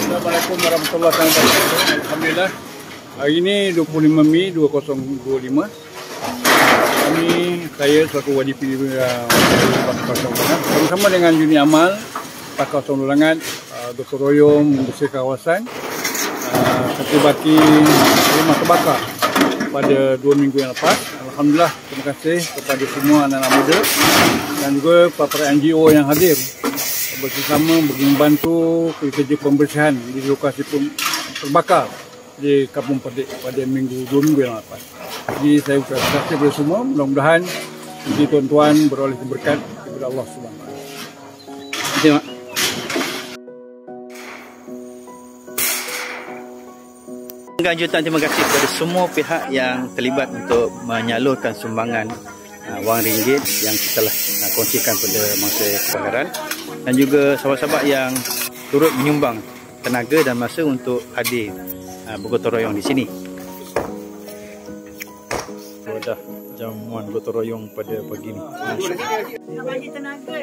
Assalamualaikum warahmatullahi wabarakatuh. Alhamdulillah. Hari ini 25 Mei 2025. Saya selaku YDP Pakar Ulangan bersama dengan Unit Amal Pakar Ulangan gotong royong membersihkan kawasan kaki rumah terbakar pada 2 minggu yang lepas. Alhamdulillah, terima kasih kepada semua anak-anak muda dan juga para NGO yang hadir bersama membantu kerja pembersihan di lokasi terbakar di Kampung Perdik pada 2 minggu yang lepas. Jadi saya ucapkan terima kasih kepada semua. Mudah-mudahan tuan-tuan beroleh berkat kepada Allah Subhanahu Wa Taala. Terima kasih. Lanjutan terima kasih kepada semua pihak yang terlibat untuk menyalurkan sumbangan wang ringgit yang kita telah kongsikan pada masa kebakaran, dan juga sahabat-sahabat yang turut menyumbang tenaga dan masa untuk hadir bergotong royong di sini. Dah jamuan gotong royong pada pagi ni. Nak bagi tenaga.